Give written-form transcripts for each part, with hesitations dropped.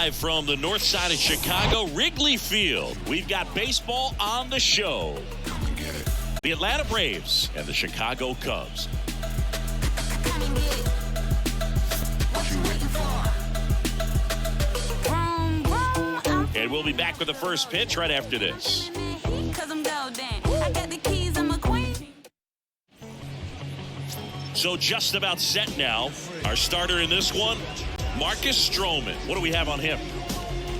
Live from the north side of Chicago, Wrigley Field. We've got baseball on the show. The Atlanta Braves and the Chicago Cubs. And we'll be back with the first pitch right after this. So just about set now. Our starter in this one, Marcus Stroman. What do we have on him?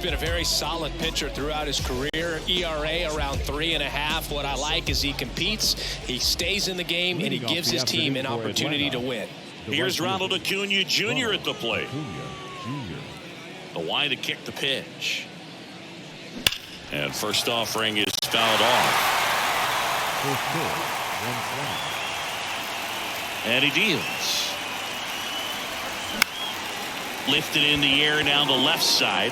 Been a very solid pitcher throughout his career. ERA around 3.5. What I like is he competes, he stays in the game, and he gives his team an opportunity to win. Here's Ronald Acuna Jr. at the plate. The wide to kick the pitch. And first offering is fouled off. And he deals. Lifted in the air down the left side.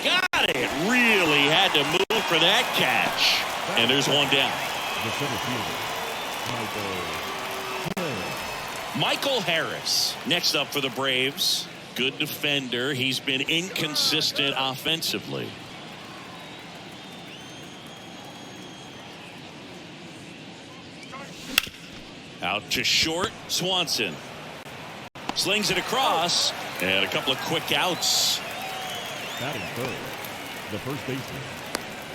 Got it. Really had to move for that catch. And there's one down. Michael Harris next up for the Braves. Good defender. He's been inconsistent offensively. Out to short. Swanson slings it across, and a couple of quick outs. Batting third, the first baseman,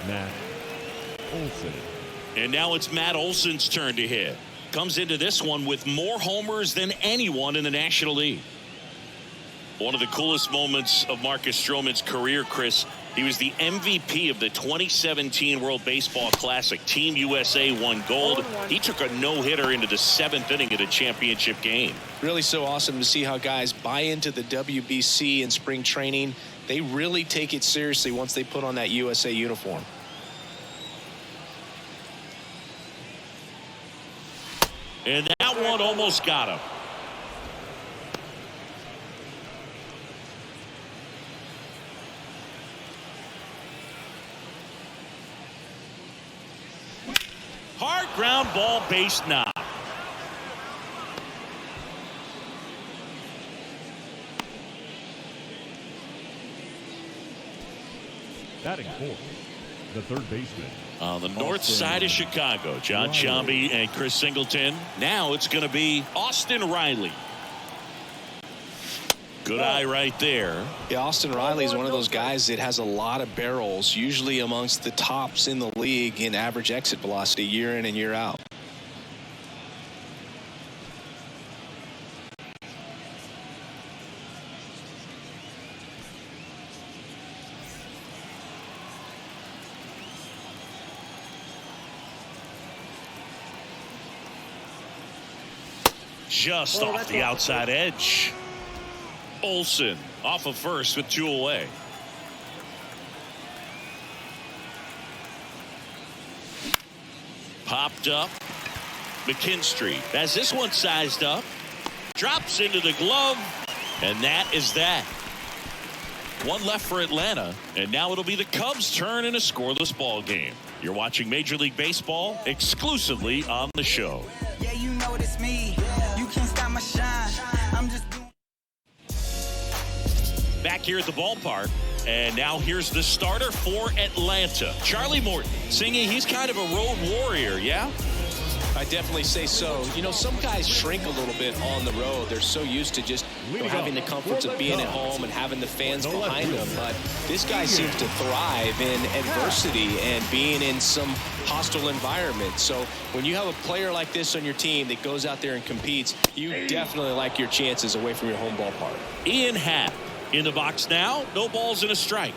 Matt Olson. And now it's Matt Olson's turn to hit. Comes into this one with more homers than anyone in the National League. One of the coolest moments of Marcus Stroman's career, Chris, he was the MVP of the 2017 World Baseball Classic. Team USA won gold. He took a no-hitter into the 7th inning of the championship game. Really so awesome to see how guys buy into the WBC in spring training. They really take it seriously once they put on that USA uniform. And that one almost got him. Hard ground ball, base knock. Batting fourth, the third baseman. On the north side of Chicago, John Chambi and Chris Singleton. Now it's going to be Austin Riley. Good eye right there. Yeah, Austin Riley is one of those guys that has a lot of barrels, usually amongst the tops in the league in average exit velocity year in and year out. Just off the outside edge. Olson off of first with 2 away. Popped up. McKinstry has this one sized up. Drops into the glove. And that is that. One left for Atlanta. And now it'll be the Cubs' turn in a scoreless ball game. You're watching Major League Baseball exclusively on the show. Yeah, you know it's me. You can't stop my shine. I'm just back here at the ballpark, and now here's the starter for Atlanta, Charlie Morton. Singing, he's kind of a road warrior, yeah? I definitely say so. You know, some guys shrink a little bit on the road. They're so used to just having the comforts of being at home and having the fans behind them. But this guy seems to thrive in adversity and being in some hostile environment. So when you have a player like this on your team that goes out there and competes, you definitely like your chances away from your home ballpark. Ian Happ in the box now. No balls and a strike.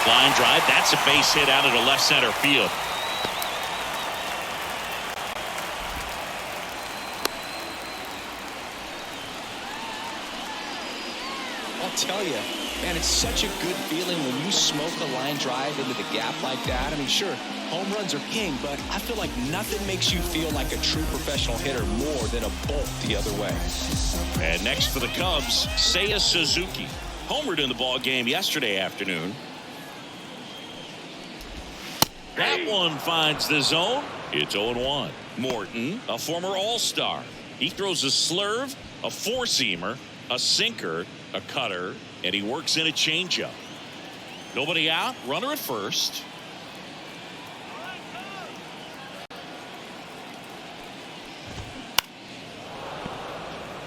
Line drive. That's a base hit out of the left center field. I'll tell you, man, it's such a good feeling when you smoke a line drive into the gap like that. I mean, sure, home runs are king, but I feel like nothing makes you feel like a true professional hitter more than a bolt the other way. And next for the Cubs, Seiya Suzuki. Homered in the ball game yesterday afternoon. That one finds the zone. It's 0-1. Morton, a former All-Star. He throws a slurve, a four-seamer, a sinker, a cutter, and he works in a changeup. Nobody out, runner at first.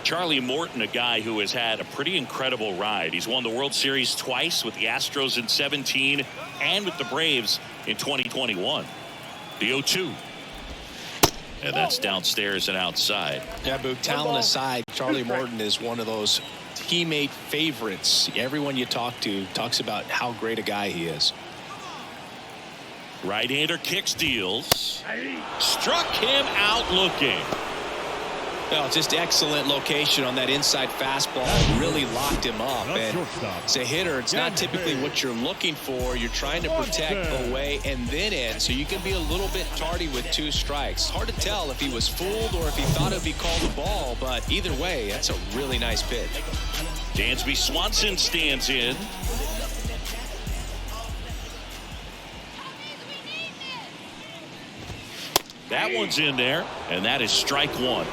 Charlie Morton, a guy who has had a pretty incredible ride. He's won the World Series twice with the Astros in 17 and with the Braves in 2021. The 0-2. And that's downstairs and outside. Yeah, Boog, talent aside, Charlie Morton is one of those teammate favorites. Everyone you talk to talks about how great a guy he is. Right-hander kicks, deals. Struck him out looking. Well, just excellent location on that inside fastball. Really locked him up. And as a hitter, it's not typically what you're looking for. You're trying to protect away and then in, so you can be a little bit tardy with 2 strikes. Hard to tell if he was fooled or if he thought it would be called a ball, but either way, that's a really nice pitch. Dansby Swanson stands in. That one's in there, and that is strike 1.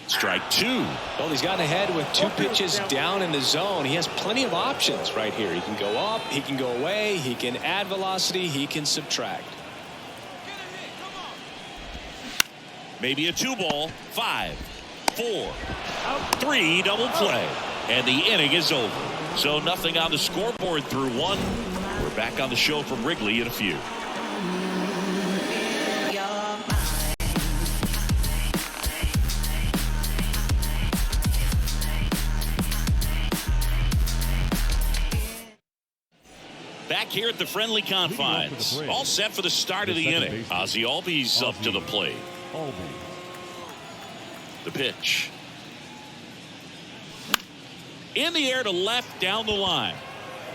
Strike 2. Well, he's gotten ahead with 2 pitches down in the zone. He has plenty of options right here. He can go up, he can go away, he can add velocity, he can subtract. Maybe a 2-ball. 5, 4, 3, double play. And the inning is over. So nothing on the scoreboard through 1. We're back on the show from Wrigley in a few. Back here at the friendly confines. All set for the start of the inning. Ozzie Albies up to the plate. The pitch. In the air to left down the line.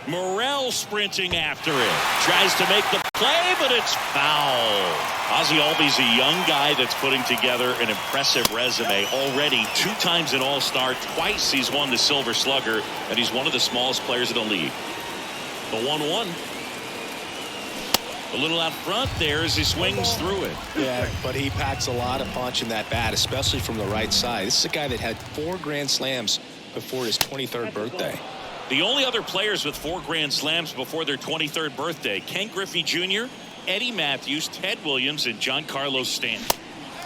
Morel sprinting after it. Tries to make the play, but it's foul. Ozzie Albies, a young guy that's putting together an impressive resume. Already 2 times an All-Star. Twice he's won the Silver Slugger, and he's one of the smallest players in the league. The 1-1. A little out front there as he swings through it. Yeah, but he packs a lot of punch in that bat, especially from the right side. This is a guy that had 4 grand slams before his 23rd birthday. The only other players with 4 grand slams before their 23rd birthday: Ken Griffey Jr., Eddie Matthews, Ted Williams, and Giancarlo Stanton.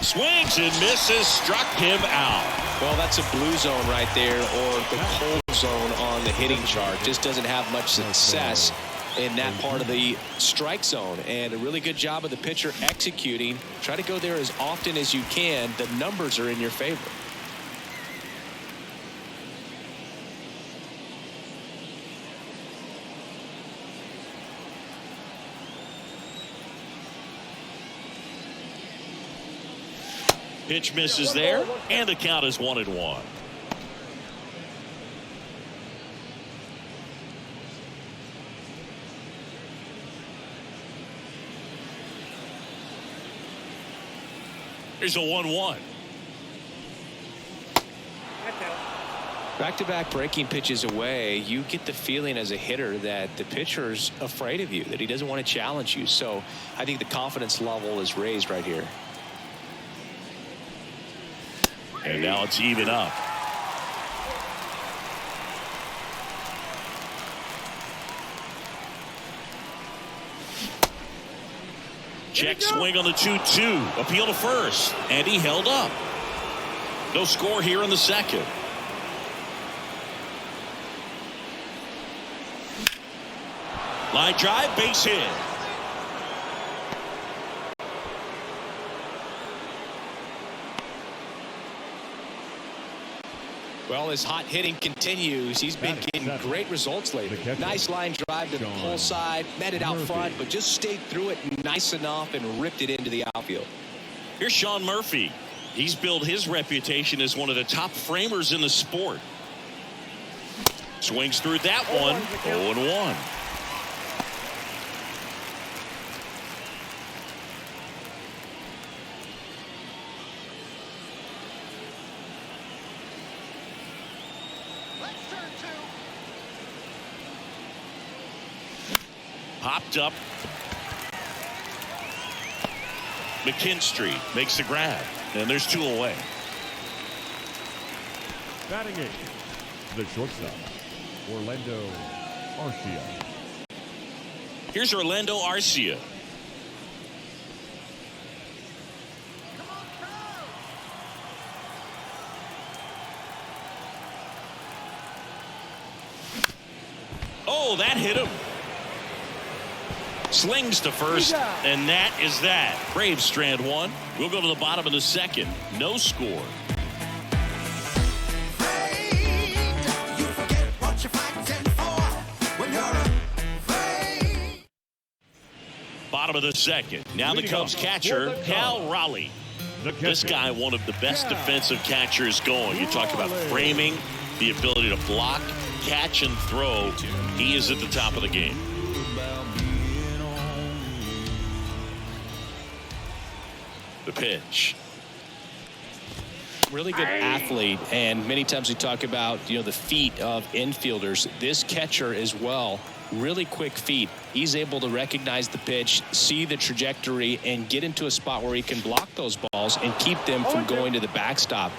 Swings and misses, struck him out. Well, that's a blue zone right there, or the cold zone on the hitting chart. Just doesn't have much success in that part of the strike zone. And a really good job of the pitcher executing. Try to go there as often as you can. The numbers are in your favor. Pitch misses there, and the count is 1-1. Here's a 1-1. Back-to-back breaking pitches away, you get the feeling as a hitter that the pitcher's afraid of you, that he doesn't want to challenge you. So I think the confidence level is raised right here. And now it's even up. Check swing on the 2-2. Appeal to first. And he held up. No score here in the second. Line drive, base hit. Well, his hot hitting continues. He's been getting great results lately. Nice line drive to the pull side, met it out front, but just stayed through it nice enough and ripped it into the outfield. Here's Sean Murphy. He's built his reputation as one of the top framers in the sport. Swings through that one. 0-1. Popped up. McKinstry makes the grab, and there's 2 away. Batting 8, the shortstop, Orlando Arcia. Here's Orlando Arcia. Oh, that hit him. Slings to first, and that is that. Braves strand 1. We'll go to the bottom of the 2nd. No score. Bottom of the 2nd. Now the Cubs catcher, Cal Raleigh. This guy, one of the best defensive catchers going. You talk about framing, the ability to block, catch, and throw. He is at the top of the game. The pitch. Really good athlete, and many times we talk about the feet of infielders. This catcher as well, really quick feet. He's able to recognize the pitch, see the trajectory, and get into a spot where he can block those balls and keep them from going to the backstop.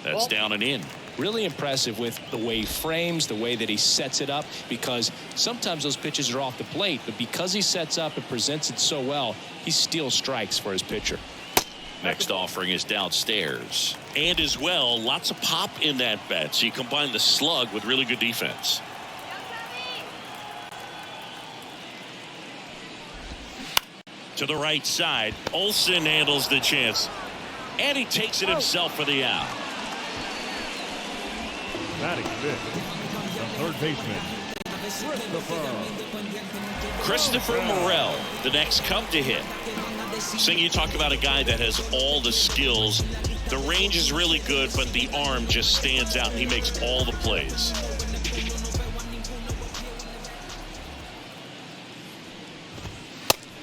That's down and in. Really impressive with the way he frames, the way that he sets it up, because sometimes those pitches are off the plate, but because he sets up and presents it so well, he steals strikes for his pitcher. Next offering is downstairs. And as well, lots of pop in that bat. So you combine the slug with really good defense. To the right side, Olsen handles the chance. And he takes it himself for the out. Batting 5th, the third baseman, Christopher Morel, the next Cub to hit. Sing, you talk about a guy that has all the skills. The range is really good, but the arm just stands out, and he makes all the plays.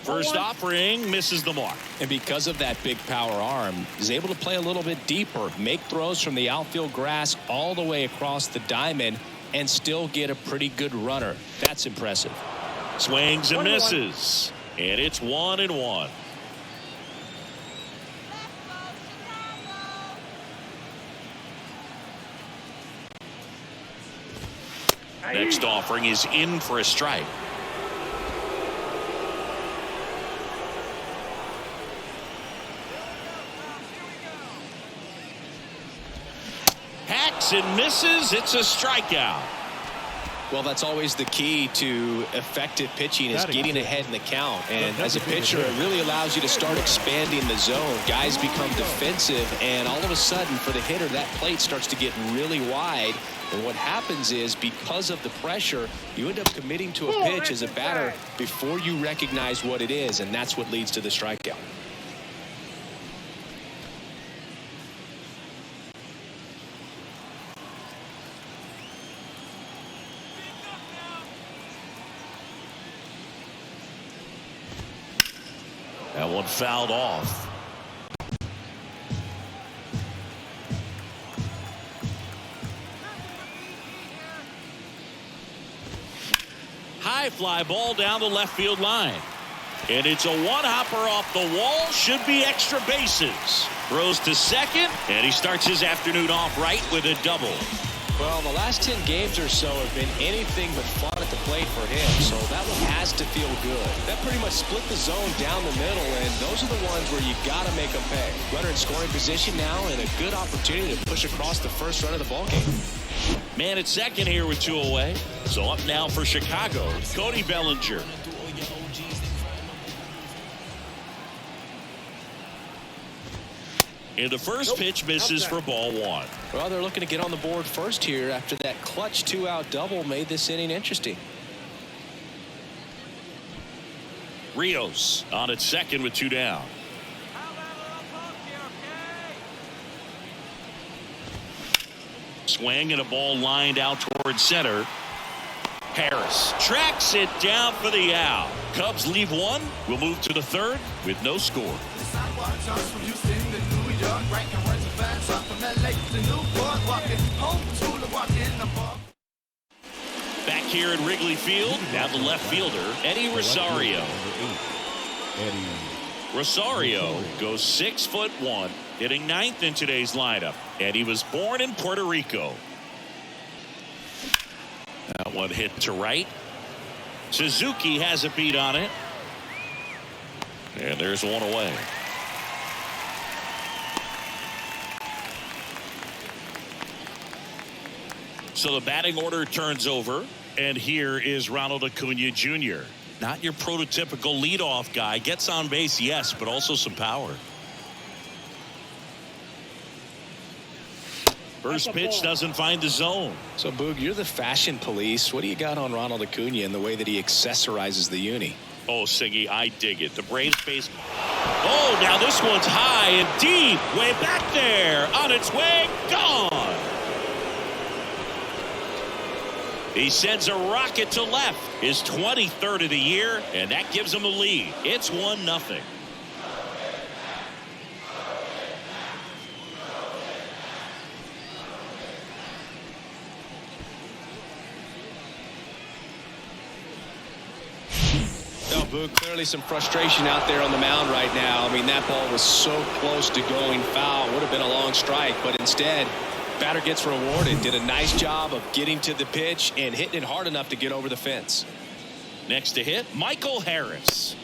First offering misses the mark. And because of that big power arm, he's able to play a little bit deeper, make throws from the outfield grass all the way across the diamond, and still get a pretty good runner. That's impressive. Swings and misses. And it's 1-1. Next offering is in for a strike. Hacks and misses. It's a strikeout. Well, that's always the key to effective pitching, is getting ahead in the count. And as a pitcher, it really allows you to start expanding the zone. Guys become defensive, and all of a sudden, for the hitter, that plate starts to get really wide. And what happens is, because of the pressure, you end up committing to a pitch as a batter before you recognize what it is, and that's what leads to the strikeout. That one fouled off. High fly ball down the left field line. And it's a one-hopper off the wall. Should be extra bases. Throws to second, and he starts his afternoon off right with a double. Well, the last 10 games or so have been anything but fun at the plate for him, so that one has to feel good. That pretty much split the zone down the middle, and those are the ones where you got to make them pay. Runner in scoring position now, and a good opportunity to push across the first run of the ballgame. Man at second here with 2 away. So up now for Chicago, Cody Bellinger. And the first pitch misses for ball 1. Well, they're looking to get on the board first here after that clutch 2-out double made this inning interesting. Rios on at second with 2 down. Swing and a ball lined out toward center. Harris tracks it down for the out. Cubs leave one. We'll move to the third with no score. Back here at Wrigley Field, now the left fielder, Eddie Rosario. Rosario goes 6'1", hitting ninth in today's lineup. Eddie was born in Puerto Rico. That one hit to right. Suzuki has a beat on it. And there's one away. So the batting order turns over. And here is Ronald Acuna Jr. Not your prototypical leadoff guy. Gets on base, yes, but also some power. First pitch doesn't find the zone. So, Boog, you're the fashion police. What do you got on Ronald Acuna and the way that he accessorizes the uni? Oh, Siggy, I dig it. The Braves base. Oh, now this one's high and deep. Way back there. On its way. Gone. He sends a rocket to left. His 23rd of the year, and that gives him a lead. It's 1-0. Boog, clearly some frustration out there on the mound right now. I mean, that ball was so close to going foul. Would have been a long strike, but instead, batter gets rewarded. Did a nice job of getting to the pitch and hitting it hard enough to get over the fence. Next to hit, Michael Harris.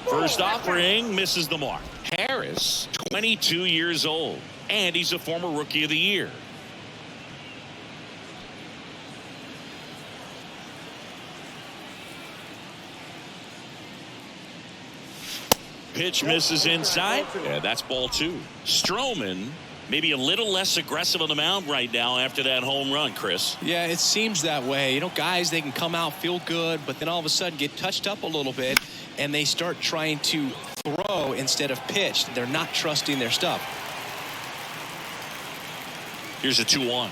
First offering misses the mark. Harris, 22 years old, and he's a former Rookie of the Year. Pitch misses inside, and that's ball 2. Stroman maybe a little less aggressive on the mound right now after that home run, Chris. Yeah, it seems that way. You know, guys, they can come out, feel good, but then all of a sudden get touched up a little bit, and they start trying to throw instead of pitch. They're not trusting their stuff. Here's a 2-1.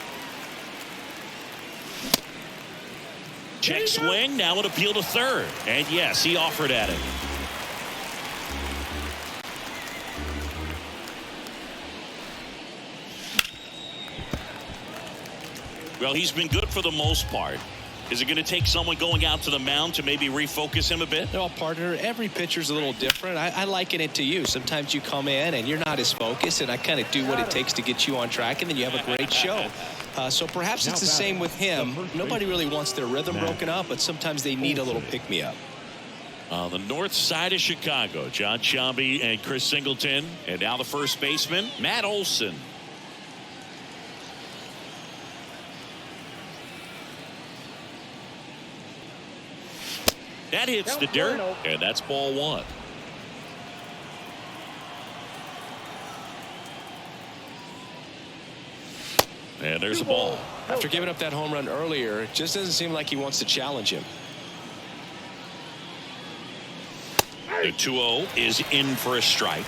Check swing, now an appeal to third. And yes, he offered at it. Well, he's been good for the most part. Is it going to take someone going out to the mound to maybe refocus him a bit? No, partner, every pitcher's a little different. I liken it to you. Sometimes you come in and you're not as focused, and I kind of do what it takes to get you on track, and then you have a great show. So perhaps it's the same with him. Nobody really wants their rhythm broken up, but sometimes they need a little pick-me-up. On the north side of Chicago, John Sciambi and Chris Singleton. And now the first baseman, Matt Olson. That hits the dirt, and that's ball 1. And there's a ball. After giving up that home run earlier, it just doesn't seem like he wants to challenge him. The 2-0 is in for a strike.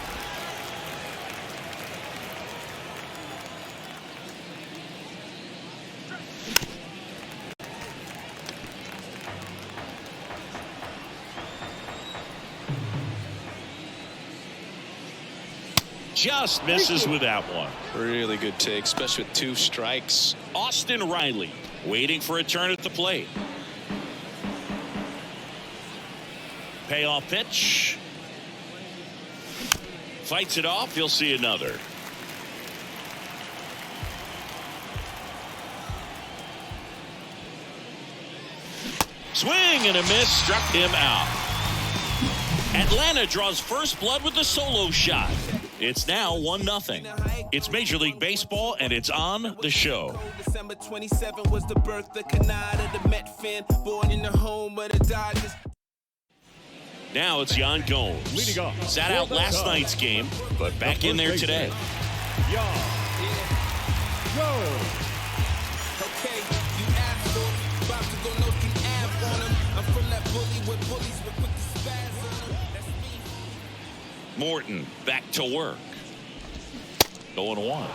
Just misses with that one. Really good take, especially with 2 strikes. Austin Riley waiting for a turn at the plate. Payoff pitch. Fights it off. You'll see another. Swing and a miss. Struck him out. Atlanta draws first blood with the solo shot. It's now 1-0. It's Major League Baseball, and it's on the show. December 27 was the birth of Canada, the Met fan, born in the home of the Dodgers. Now it's Yan Gomes. Leading off. Sat out last night's game, but back in there today. Yan Gomes. Okay, you asshole, about to go no through ab on him. I'm from that bully with bullies with quick to spaz on him. That's me. Morton back to work. 0-1.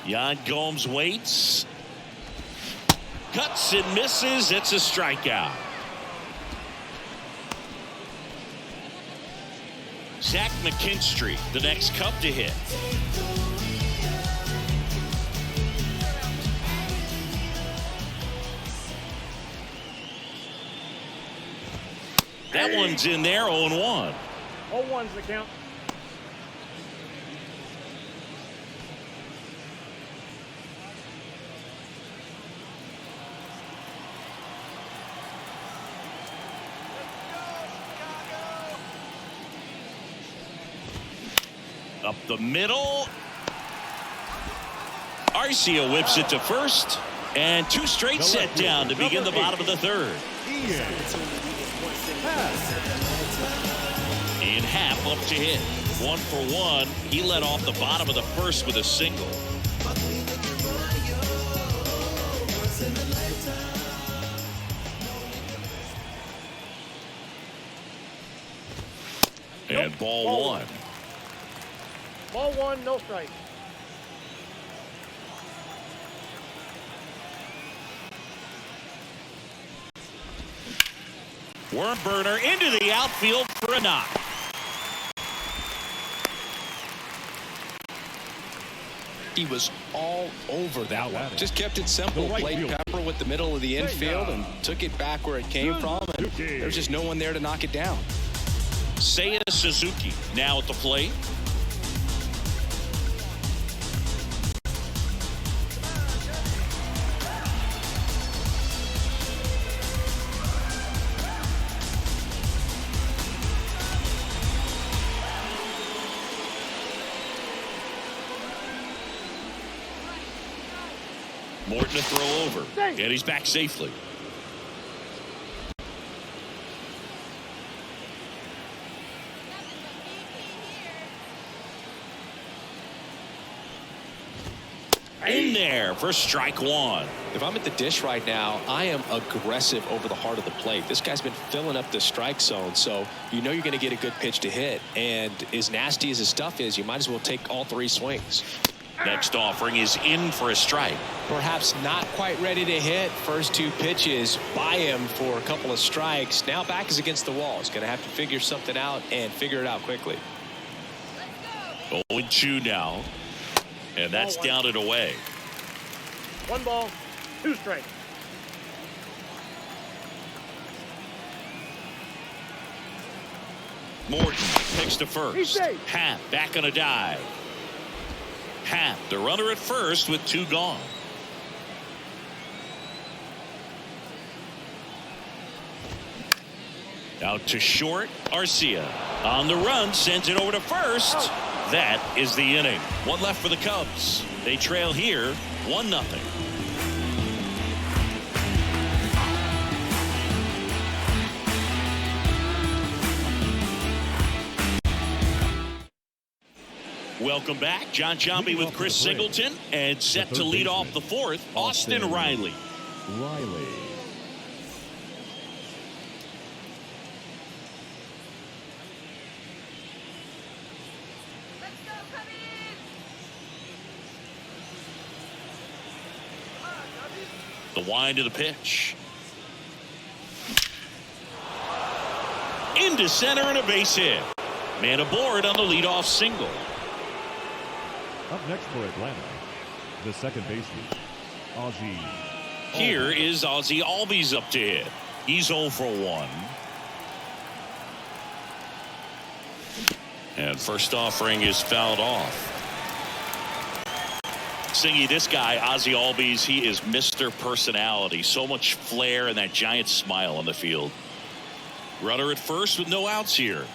Yan Gomes waits. Cuts and misses. It's a strikeout. Zach McKinstry, the next Cub to hit. That one's in there, 0-1. 0-1's the count. Up the middle. Arcia whips it to first. And 2 straight set down to begin the bottom of the third. In half up to hit. 1 for 1. He led off the bottom of the first with a single. And ball 1. Ball 1, no strike. Worm burner into the outfield for a knock. He was all over that one. Just kept it simple. Played Pepper with the middle of the infield and took it back where it came from. And there's just no one there to knock it down. Seiya Suzuki now at the plate. Morton to throw over, and he's back safely. In there for strike 1. If I'm at the dish right now, I am aggressive over the heart of the plate. This guy's been filling up the strike zone, so you know you're going to get a good pitch to hit. And as nasty as his stuff is, you might as well take all 3 swings. Next offering is in for a strike. Perhaps not quite ready to hit. First 2 pitches by him for a couple of strikes. Now back is against the wall. He's going to have to figure something out and figure it out quickly. 0-2 now. And that's down and away. 1 ball, 2 strikes. Morton picks to first. Happ back on a dive. Happ, the runner at first with 2 gone. Out to short. Arcia on the run, sends it over to first. That is the inning. 1 left for the Cubs. They trail here 1-0. Welcome back. John Giambi with Chris Singleton, and set to lead off the 4th, Austin Riley. The wind of the pitch. Into center and a base hit. Man aboard on the leadoff single. Up next for Atlanta, the second baseman, Ozzie. Here is Ozzie Albies up to hit. He's 0 for 1. And first offering is fouled off. Singy, this guy, Ozzie Albies, he is Mr. Personality. So much flair and that giant smile on the field. Runner at first with no outs here.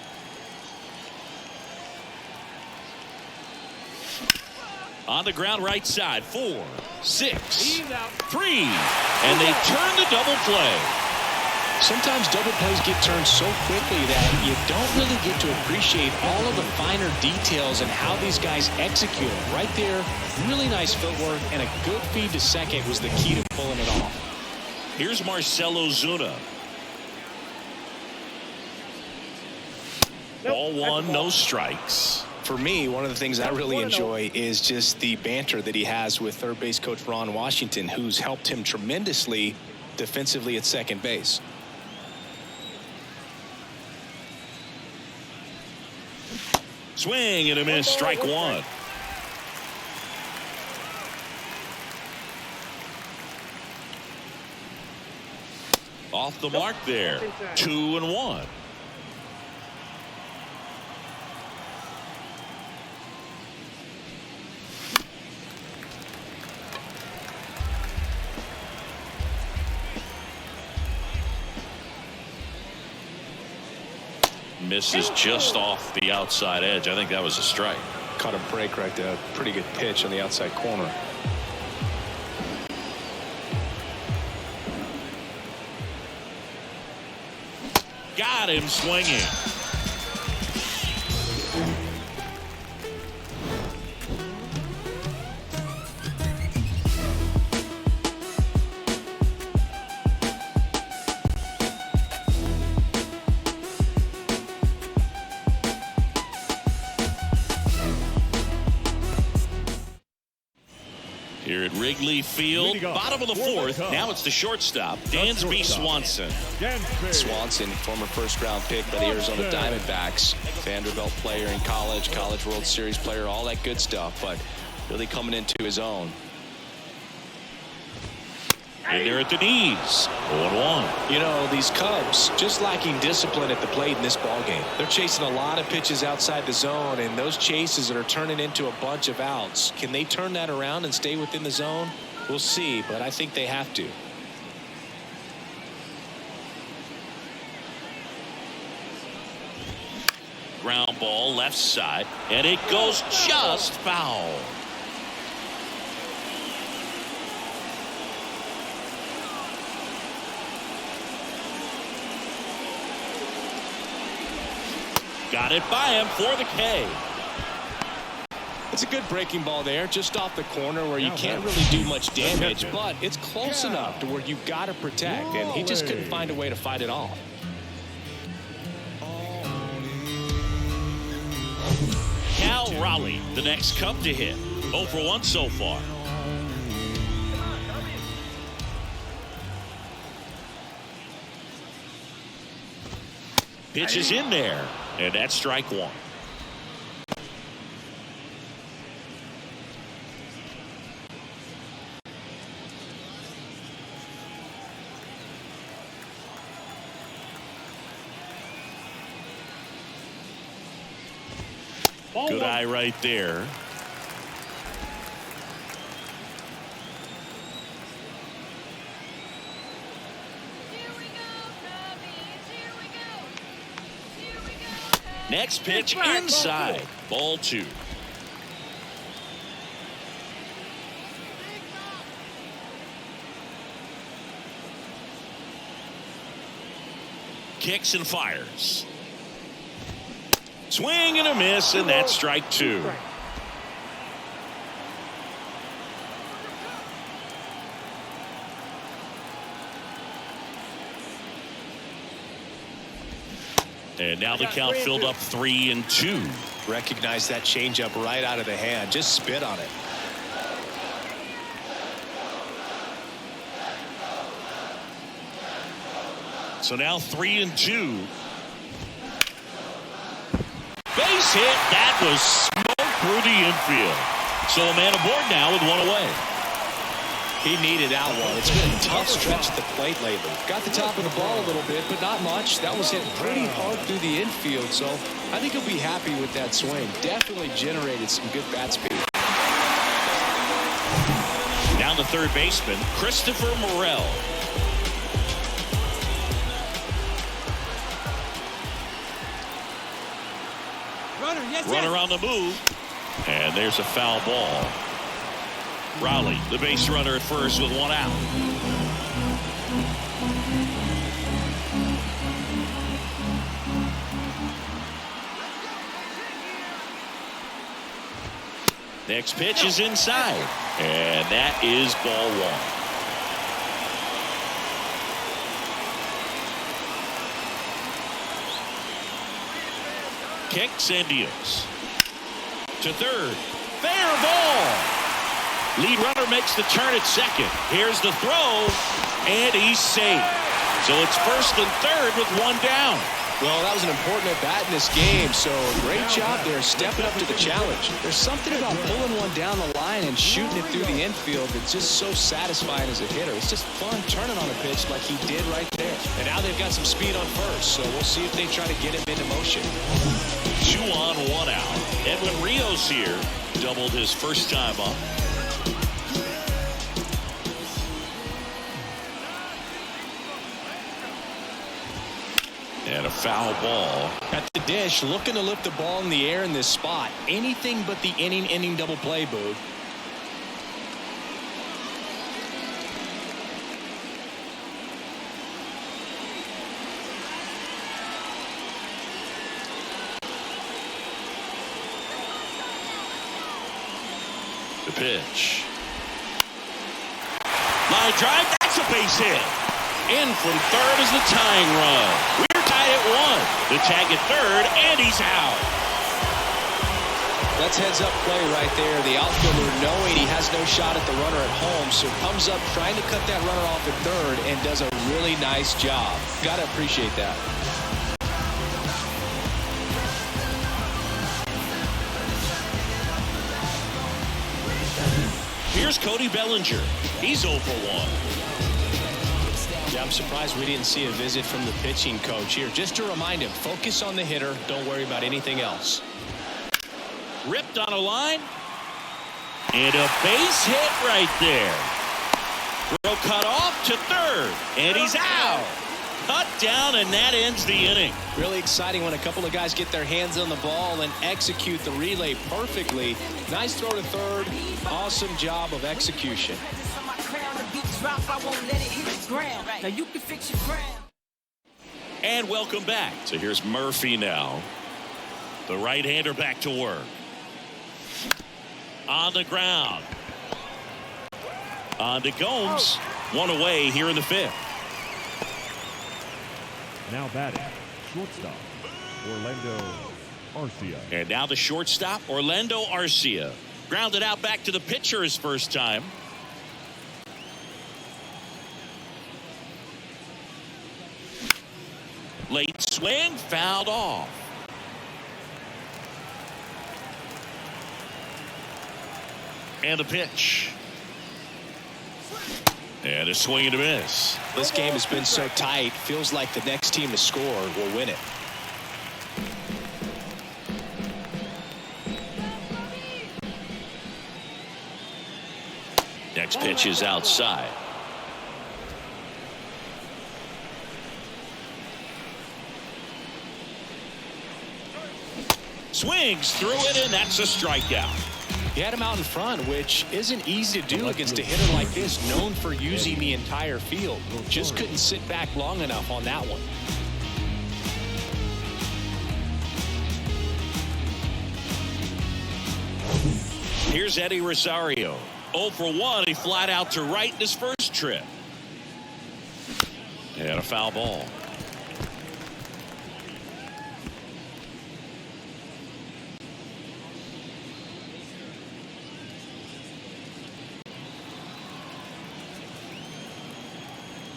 On the ground right side, 4, 6, 3, and they turn the double play. Sometimes double plays get turned so quickly that you don't really get to appreciate all of the finer details and how these guys execute it. Right there, really nice footwork, and a good feed to second was the key to pulling it off. Here's Marcelo Zuna. Ball 1, no strikes. For me, one of the things I really enjoy is just the banter that he has with third base coach Ron Washington, who's helped him tremendously defensively at second base. Swing and a miss, strike one. Off the mark there. 2-1. Misses just off the outside edge. I think that was a strike. Caught a break right there. Pretty good pitch on the outside corner. Got him swinging. Here at Wrigley Field, bottom of the fourth. Now it's the shortstop, Dansby Swanson. Swanson, former first-round pick by the Arizona Diamondbacks, Vanderbilt player in college, College World Series player, all that good stuff, but really coming into his own. And they're at the knees. 0-1. You know, these Cubs just lacking discipline at the plate in this ballgame. They're chasing a lot of pitches outside the zone, and those chases are turning into a bunch of outs. Can they turn that around and stay within the zone? We'll see, but I think they have to. Ground ball left side, and it goes just foul. Got it by him for the K. It's a good breaking ball there, just off the corner where you can't really do much damage, but it's close enough to where you've got to protect, and he just couldn't find a way to fight it off. Cal Raleigh, the next Cub to hit. 0 for 1 so far. Pitch is in there, and that's strike one. Good eye right there. Next pitch inside. Ball 2. Kicks and fires. Swing and a miss, and that's strike 2. And now the count filled up 3-2. Recognize that changeup right out of the hand. Just spit on it. So now 3-2. Base hit. That was smoked through the infield. So a man aboard now with one away. He needed that one. It's been a tough stretch at the plate lately. Got the top of the ball a little bit, but not much. That was hit pretty hard through the infield, so I think he'll be happy with that swing. Definitely generated some good bat speed. Down the third baseman, Christopher Morel. Runner on the move, and there's a foul ball. Raleigh, the base runner at first with one out. Next pitch is inside, and that is ball 1. Kicks and deals. To third. Fair ball. Lead runner makes the turn at second. Here's the throw, and he's safe. So it's first and third with one down. Well, that was an important at-bat in this game, so great job there stepping up to the challenge. There's something about pulling one down the line and shooting it through the infield that's just so satisfying as a hitter. It's just fun turning on a pitch like he did right there. And now they've got some speed on first, so we'll see if they try to get him into motion. 2 on, 1 out. Edwin Rios here doubled his first time up. And a foul ball. At the dish, looking to lift the ball in the air in this spot. Anything but the inning double play, Boo. The pitch. Line drive, that's a base hit. In from third is the tying run. We're tied at 1. The tag at third, and he's out. That's heads-up play right there. The outfielder knowing he has no shot at the runner at home, so comes up trying to cut that runner off at third and does a really nice job. Got to appreciate that. Here's Cody Bellinger. He's 0 for 1. Yeah, I'm surprised we didn't see a visit from the pitching coach here. Just to remind him, focus on the hitter. Don't worry about anything else. Ripped on a line. And a base hit right there. Throw cut off to third. And he's out. Cut down, and that ends the inning. Really exciting when a couple of guys get their hands on the ball and execute the relay perfectly. Nice throw to third. Awesome job of execution. And welcome back. So here's Murphy now. The right-hander back to work. On the ground. On to Gomes. One away here in the 5th. Now batting, shortstop, Orlando Arcia. And now the shortstop, Orlando Arcia. Grounded out back to the pitcher his first time. Late swing, fouled off. And a pitch. And a swing and a miss. This game has been so tight. Feels like the next team to score will win it. Next pitch is outside. Swings through it, and that's a strikeout. He had him out in front, which isn't easy to do against a hitter like this, known for using the entire field. Just couldn't sit back long enough on that one. Here's Eddie Rosario. 0 for 1. He flied out to right in his first trip. And a foul ball.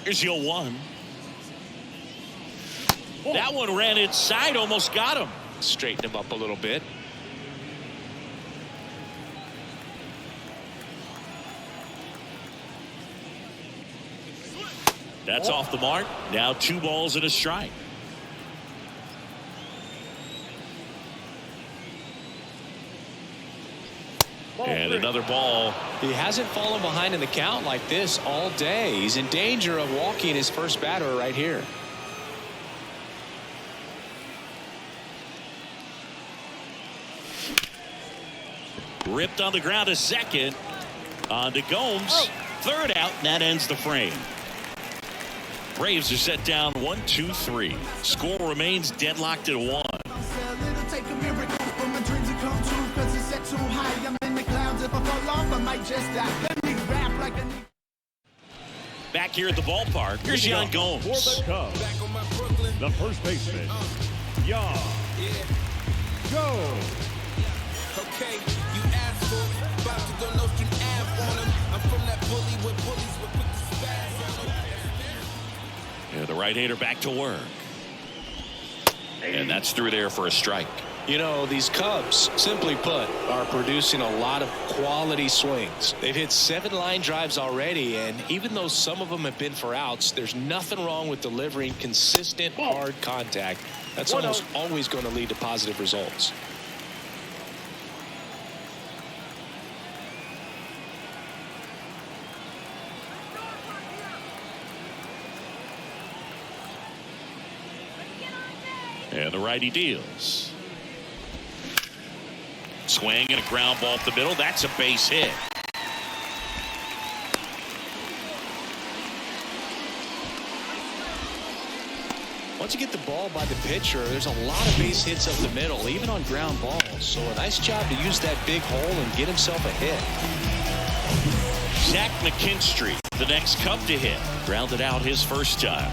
Here's the 0-1. That one ran inside, almost got him. Straighten him up a little bit. That's off the mark. Now 2 balls and a strike. And another ball. He hasn't fallen behind in the count like this all day. He's in danger of walking his first batter right here. Ripped on the ground to second. On to Gomes. Third out, and that ends the frame. Braves are set down 1-2-3. Score remains deadlocked at 1. Back here at the ballpark, here's Yan Gomes. For the Cubs, the first baseman, Yan Gomes. Okay, you asked for it. About to go Nostrum Ave on them. I'm from that bully with bullies with quick to spaz on them. Yeah, the right-hander back to work. And that's through there for a strike. You know, these Cubs, simply put, are producing a lot of quality swings. They've hit 7 line drives already, and even though some of them have been for outs, there's nothing wrong with delivering consistent, hard contact. That's almost always going to lead to positive results. And the righty deals. Swing and a ground ball up the middle. That's a base hit. Once you get the ball by the pitcher, there's a lot of base hits up the middle, even on ground balls. So a nice job to use that big hole and get himself a hit. Zach McKinstry, the next Cub to hit. Grounded out his first time.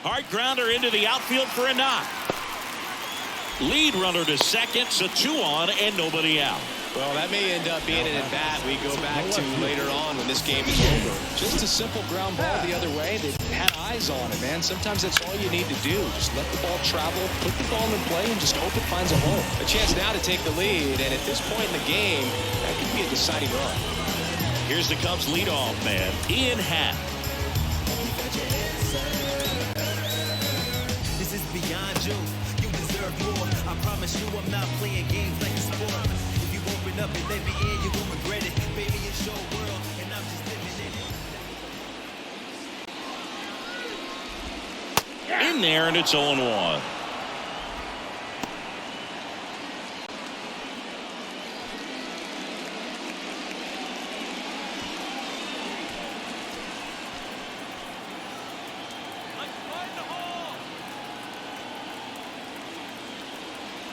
Hard grounder into the outfield for a knock. Lead runner to second, so 2 on and nobody out. Well, that may end up being an at-bat we go back to later on when this game is over. Just a simple ground ball the other way. They had eyes on it, man. Sometimes that's all you need to do. Just let the ball travel, put the ball in play, and just hope it finds a hole. A chance now to take the lead, and at this point in the game, that could be a deciding run. Here's the Cubs leadoff man, Ian Happ. This is beyond you. You deserve more. I promise you I'm not playing games like a sport. If you open up and let me in, you won't regret it. Baby, it's your world, and I'm just living in it. In there, and it's 0-1.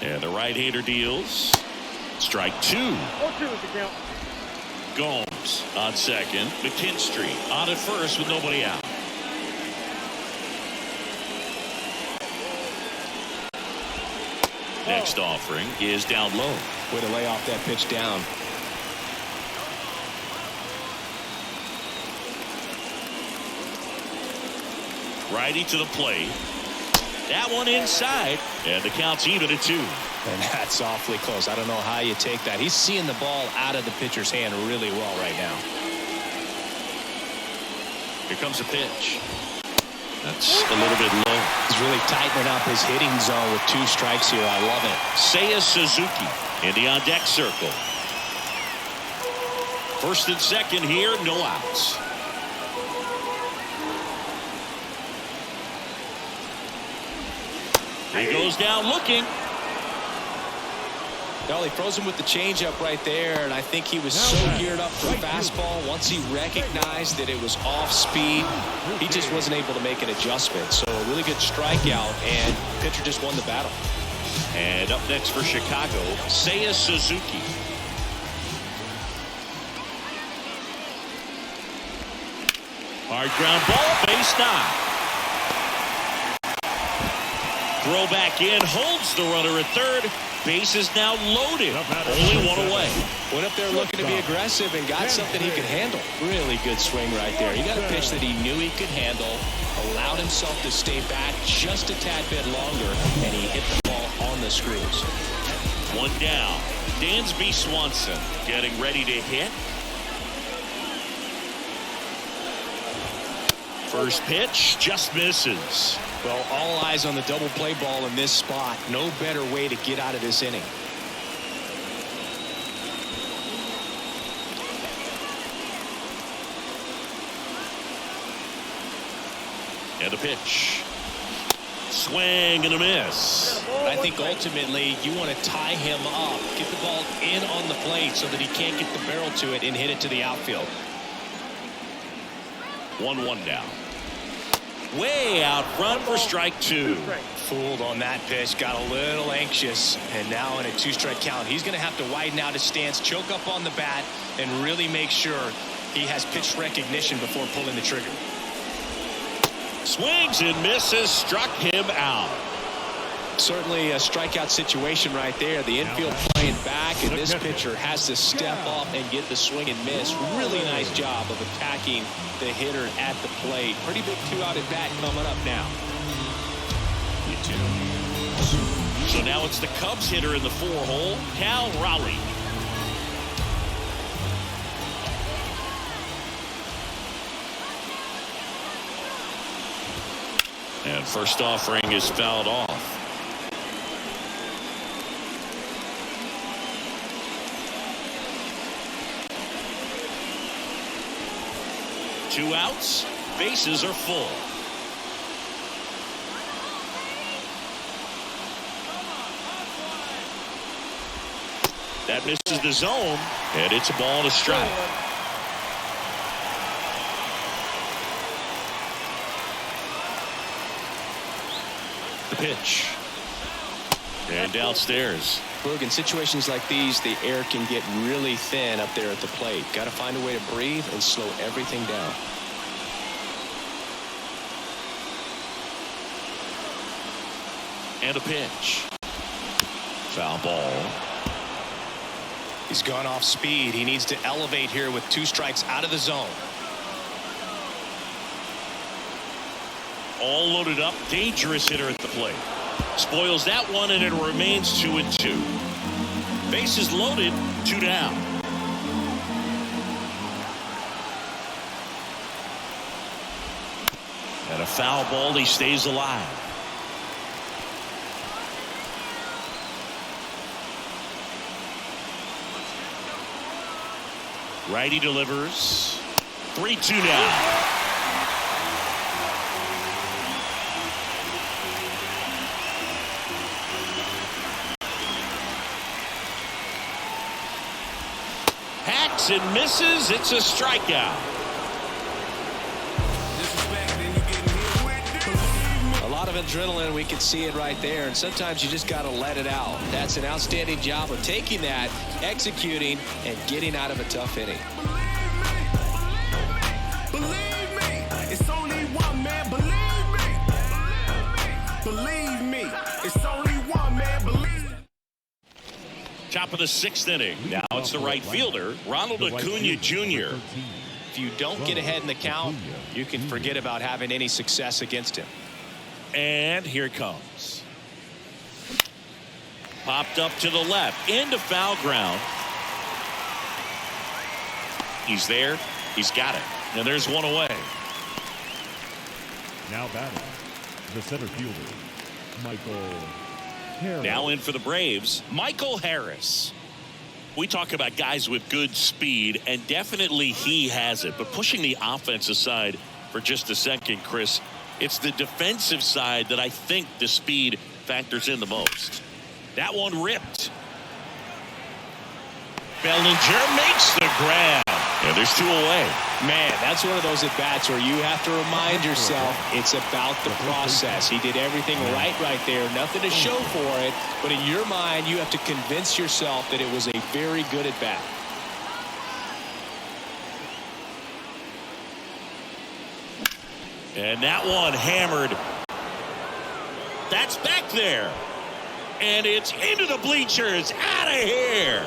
And the right-hander deals. Strike 2. 0-2 is the count. Gomes on second. McKinstry on at first with nobody out. Next offering is down low. Way to lay off that pitch down. Righty to the plate. That one inside, and the count's even at 2. And that's awfully close. I don't know how you take that. He's seeing the ball out of the pitcher's hand really well right now. Here comes a pitch. That's a little bit low. He's really tightening up his hitting zone with 2 strikes here. I love it. Seiya Suzuki in the on-deck circle. First and second here, no outs. He goes down looking. Well, he froze him with the changeup right there, and I think he was so geared up for fastball. Once he recognized that it was off speed, he just wasn't able to make an adjustment. So a really good strikeout, and pitcher just won the battle. And up next for Chicago, Seiya Suzuki. Hard ground ball, base knock. Throw back in, holds the runner at third. Base is now loaded. Only 1 away. Went up there looking to be aggressive and got something he could handle. Really good swing right there. He got a pitch that he knew he could handle, allowed himself to stay back just a tad bit longer, and he hit the ball on the screws. 1 down. Dansby Swanson getting ready to hit. First pitch just misses. Well, all eyes on the double play ball in this spot. No better way to get out of this inning. And a pitch. Swing and a miss. I think ultimately you want to tie him up, get the ball in on the plate so that he can't get the barrel to it and hit it to the outfield. 1-1 down. Way out front for strike 2. Fooled on that pitch, got a little anxious, and now in a 2-strike count, he's going to have to widen out his stance, choke up on the bat, and really make sure He has pitch recognition before pulling the trigger. Swings and misses, struck him out. Certainly a strikeout situation right there. The infield playing back, and this pitcher has to step up and get the swing and miss. Really nice job of attacking the hitter at the plate. Pretty big 2-out at bat coming up now. So now it's the Cubs hitter in the 4-hole, Cal Raleigh. And first offering is fouled off. Two outs, bases are full. That misses the zone, and it's a ball and a strike. The pitch. And downstairs. Look, in situations like these, the air can get really thin up there at the plate. Got to find a way to breathe and slow everything down. And a pitch. Foul ball. He's gone off speed. He needs to elevate here with 2 strikes out of the zone. All loaded up, dangerous hitter at the plate. Spoils that one, and it remains 2-2. Bases loaded, 2 down. And a foul ball, he stays alive. Righty delivers. 3-2 now. Hacks and misses. It's a strikeout. A lot of adrenaline. We can see it right there. And sometimes you just got to let it out. That's an outstanding job of taking that, executing, and getting out of a tough inning. Believe me, it's only one man. Believe me, it's only one man. Believe me. Top of the 6th inning. Now it's the right fielder, Ronald Acuna Jr. If you don't get ahead in the count, you can forget about having any success against him. And here it comes. Popped up to the left, into foul ground. He's there. He's got it. And there's one away. Now batting, the center fielder, Michael Harris. Now in for the Braves, Michael Harris. We talk about guys with good speed, and definitely he has it. But pushing the offense aside for just a second, Chris, it's the defensive side that I think the speed factors in the most. That one ripped. Bellinger makes the grab. And there's 2 away. Man, that's one of those at-bats where you have to remind yourself it's about the process. He did everything right there. Nothing to show for it. But in your mind, you have to convince yourself that it was a very good at-bat. And that one hammered. That's back there. And it's into the bleachers. Out of here.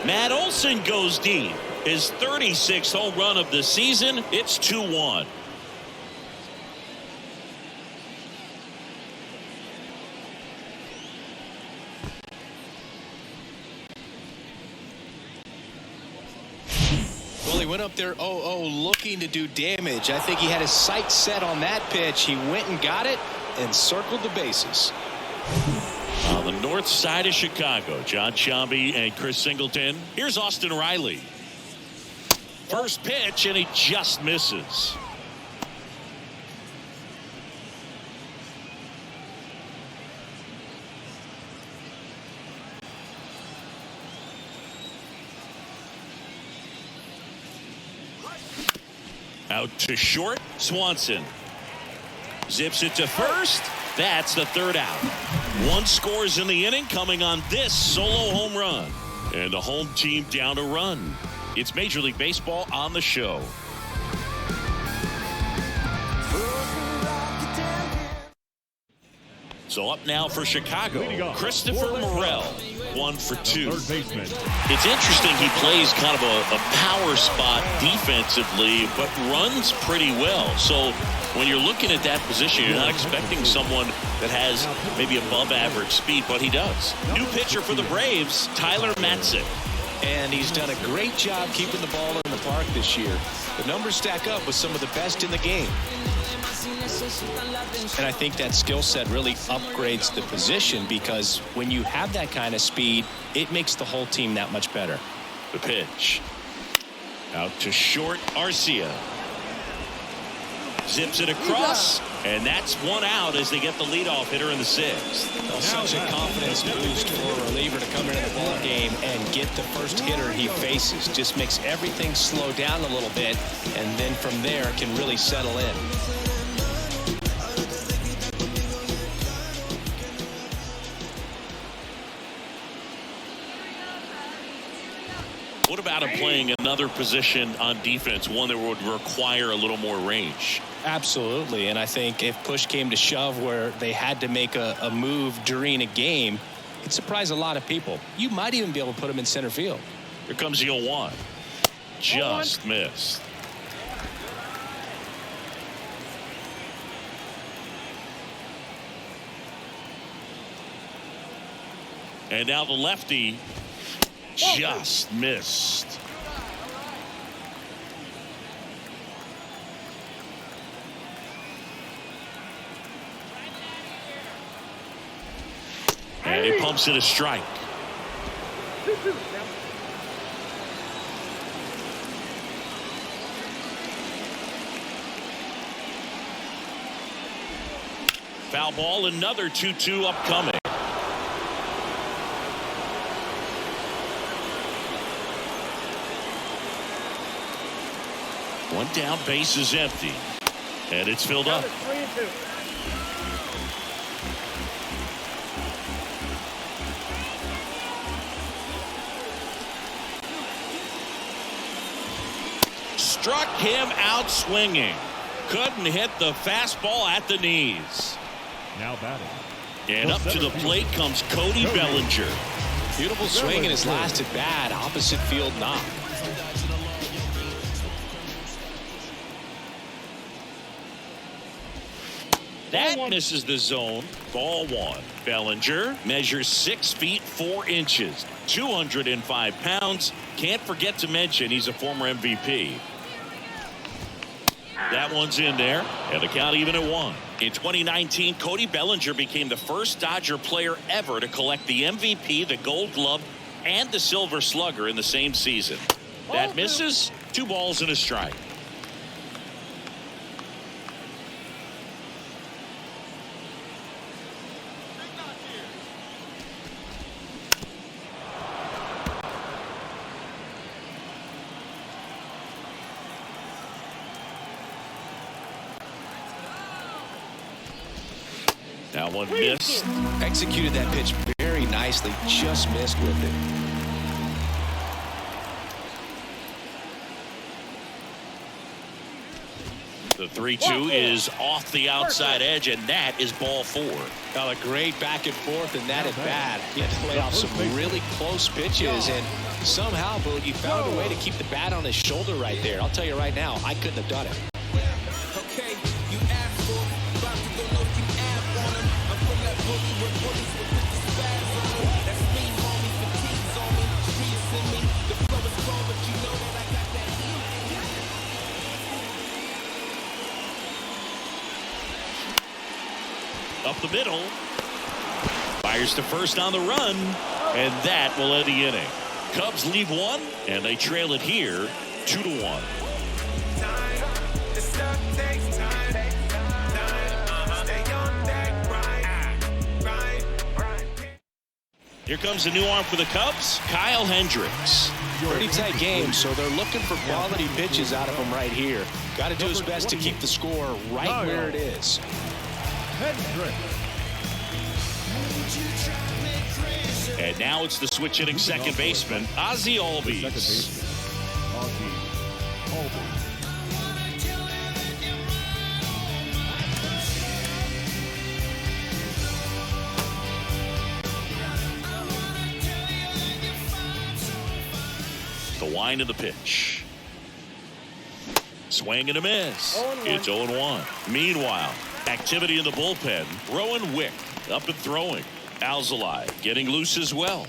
Matt Olson goes deep. His 36th home run of the season. It's 2-1. Well, he went up there 0-0 looking to do damage. I think he had his sights set on that pitch. He went and got it and circled the bases. On the north side of Chicago, John Sciambi and Chris Singleton. Here's Austin Riley. First pitch, and he just misses. Out to short, Swanson. Zips it to first. That's the 3rd out. 1 scores in the inning coming on this solo home run. And the home team down a run. It's Major League Baseball on the show. So up now for Chicago, Christopher Morel, 1 for 2. Third baseman. It's interesting he plays kind of a power spot defensively, but runs pretty well. So when you're looking at that position, you're not expecting someone that has maybe above average speed, but he does. New pitcher for the Braves, Tyler Matzik. And he's done a great job keeping the ball in the park this year. The numbers stack up with some of the best in the game. And I think that skill set really upgrades the position, because when you have that kind of speed, it makes the whole team that much better. The pitch. Out to short, Arcia. Zips it across, and that's 1 out as they get the leadoff hitter in the 6th. Well, such a confidence boost for a reliever to come into the ball game and get the first hitter he faces. Just makes everything slow down a little bit, and then from there can really settle in. What about him playing another position on defense, one that would require a little more range? Absolutely, and I think if push came to shove where they had to make a move during a game, it'd surprise a lot of people. You might even be able to put him in center field. Here comes the 0-1. Just missed. And now the lefty just missed. And he pumps it a strike. Foul ball, another 2-2 upcoming. One down, base is empty. And it's filled up. 3-2. Struck him out swinging. Couldn't hit the fastball at the knees. Now batting. And up to the plate comes Cody Bellinger. Beautiful swing in his last at bat. Opposite field knock. That misses the zone. Ball 1. Bellinger measures 6 feet 4 inches, 205 pounds. Can't forget to mention he's a former MVP. That one's in there, and the count even at 1. In 2019, Cody Bellinger became the first Dodger player ever to collect the MVP, the Gold Glove, and the Silver Slugger in the same season. That misses. 2 balls and a strike. That one missed. Executed that pitch very nicely. Just missed with it. The 3-2 is off the outside edge, and that is ball 4. Got a great back and forth, and that at bat. He played off some really close pitches, and somehow, Boogie found a way to keep the bat on his shoulder right there. I'll tell you right now, I couldn't have done it. Okay, you asked for it. About to go know some ab on him. I'm from that boogie where bullies will put the spaz on him. That's me, homie, fatigues on me. Streets in me. The flow is cold, but you know that I got that heat in me. Up the middle. Fires to first on the run, and that will end the inning. Cubs leave 1, and they trail it here 2-1. Here comes a new arm for the Cubs, Kyle Hendricks. Pretty tight game, so they're looking for quality pitches out of him right here. Got to do his best to keep the score right where it is. And now it's the switch hitting second baseman, Ozzie Albies. Ozzy Albies. The wind of the pitch. Swing and a miss. 0-1. It's 0-1. Meanwhile, activity in the bullpen. Rowan Wick up and throwing. Alzolay getting loose as well.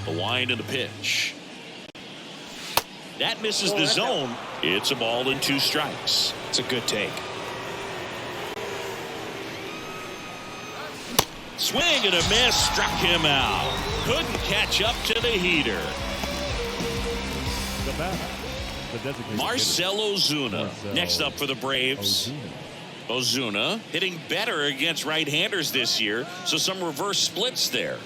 The wind and the pitch. That misses the zone. It's a ball and 2 strikes. It's a good take. Swing and a miss, struck him out. Couldn't catch up to the heater. The batter, the designated Marcell Ozuna Marcell next up for the Braves. Ozuna hitting better against right-handers this year, so some reverse splits there.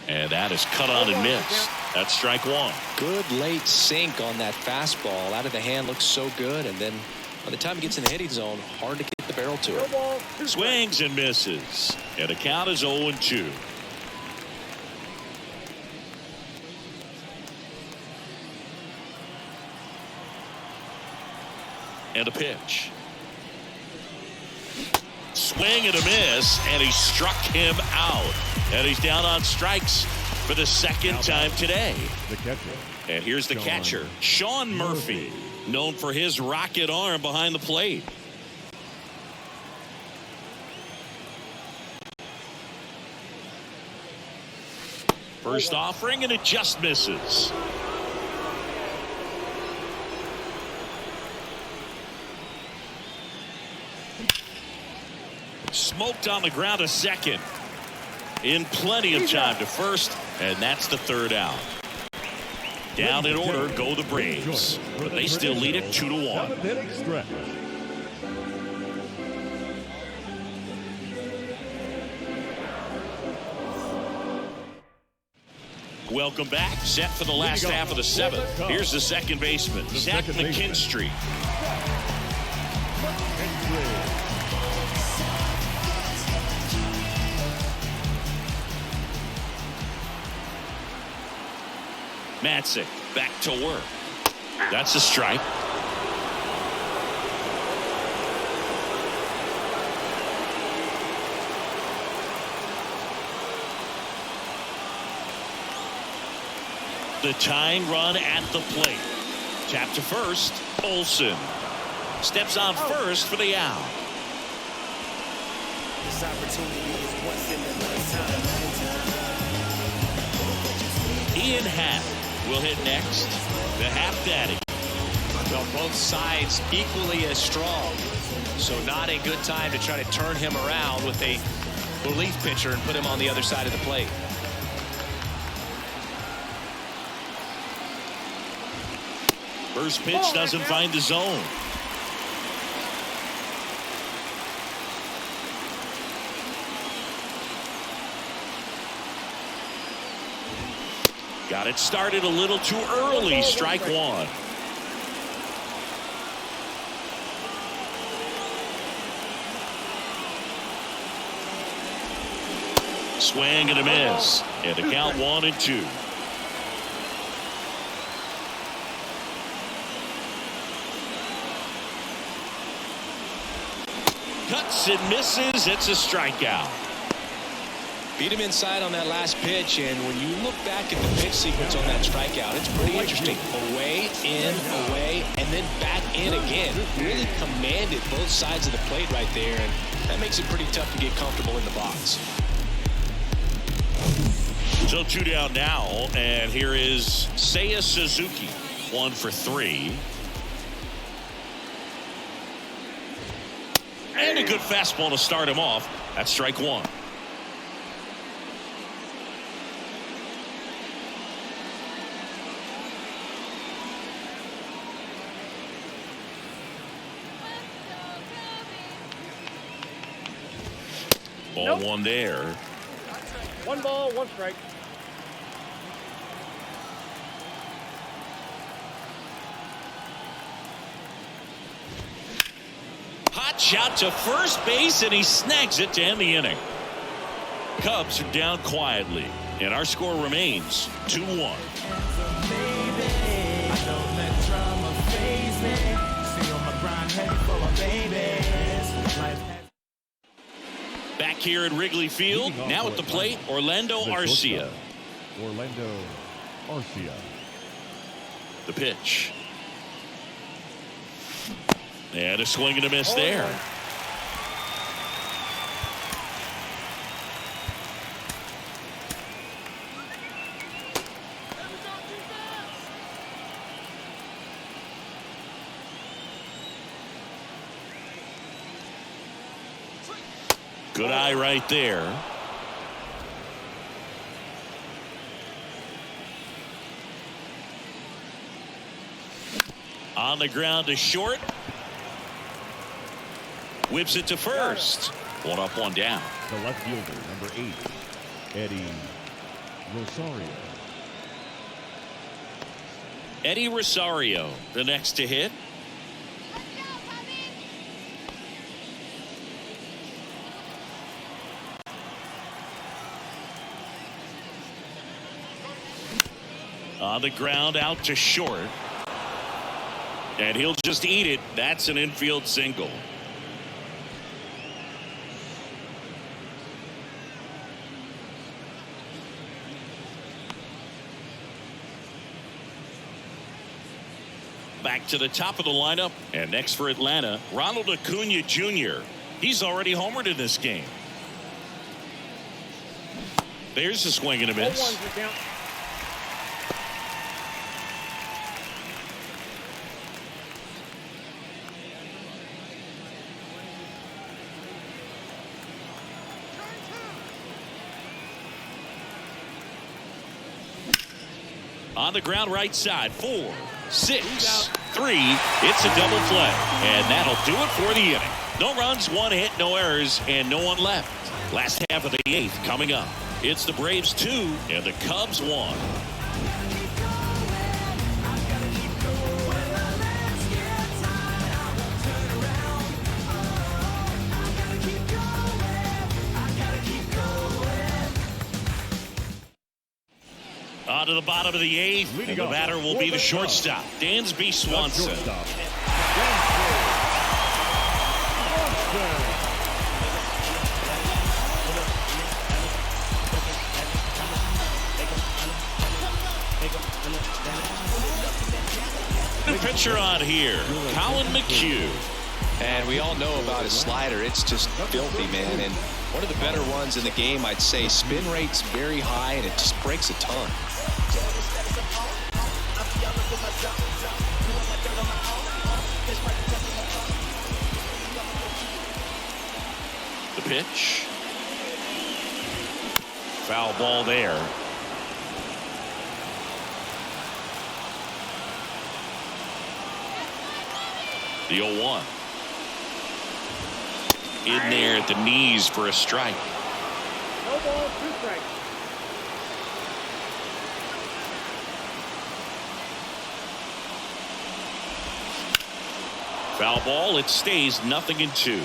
And that is cut on and missed. That's strike 1. Good late sink on that fastball. Out of the hand, looks so good, and then by the time it gets in the hitting zone, hard to get the barrel to No it. ball, 2 strikes. Swings and misses. And the count is 0-2. And a pitch. Swing and a miss, and he struck him out. And he's down on strikes for the second time today. The catcher. And here's the catcher, Sean Murphy, known for his rocket arm behind the plate. First offering, and it just misses. Smoked on the ground a second. In plenty of time to first, and that's the 3rd out. Down in order go the Braves, but they still lead it 2-1. 7-inning stretch. Welcome back. Set for the last half of the 7th. Here's the second baseman, Zach McKinstry. Matzik back to work. That's a strike. The tying run at the plate. Tap to first. Olsen steps on first for the out. This opportunity is once in a lifetime. Ian Happ will hit next. The Happ Daddy. Well, both sides equally as strong. So not a good time to try to turn him around with a relief pitcher and put him on the other side of the plate. First pitch doesn't find the zone. Got it started a little too early. Strike 1. Swing and a miss. And the count 1-2. Cuts and misses. It's a strikeout. Beat him inside on that last pitch, and when you look back at the pitch sequence on that strikeout, it's pretty interesting. Away, in, away, and then back in again. Really commanded both sides of the plate right there, and that makes it pretty tough to get comfortable in the box. So 2 down now, and here is Seiya Suzuki. 1 for 3. And a good fastball to start him off. That's strike 1. Ball one there. 1 ball, 1 strike. Hot shot to first base, and he snags it to end the inning. Cubs are down quietly, and our score remains 2-1. Back here at Wrigley Field, now at the plate, Orlando Arcia. Orlando Arcia. The pitch. And a swing and a miss there. Good eye right there. On the ground to short. Whips it to first. 1 up, 1 down. The left fielder, number 8, Eddie Rosario. Eddie Rosario, the next to hit. On the ground out to short. And he'll just eat it. That's an infield single. Back to the top of the lineup. And next for Atlanta, Ronald Acuna Jr. He's already homered in this game. There's a swing and a miss. 0-1's the count. On the ground right side, 4, 6, 3. It's a double play. And that'll do it for the inning. No runs, 1 hit, no errors, and no one left. Last half of the 8th coming up. It's the Braves 2 and the Cubs 1. On to the bottom of the 8th, and the batter will be the shortstop, Dansby Swanson. The pitcher on here, Colin McHugh. And we all know about his slider. It's just filthy, man. And one of the better ones in the game, I'd say. Spin rate's very high, and it just breaks a ton. The pitch. Foul ball there. The 0-1. In there at the knees for a strike. No ball, 2 strikes. Foul ball. It stays 0-2.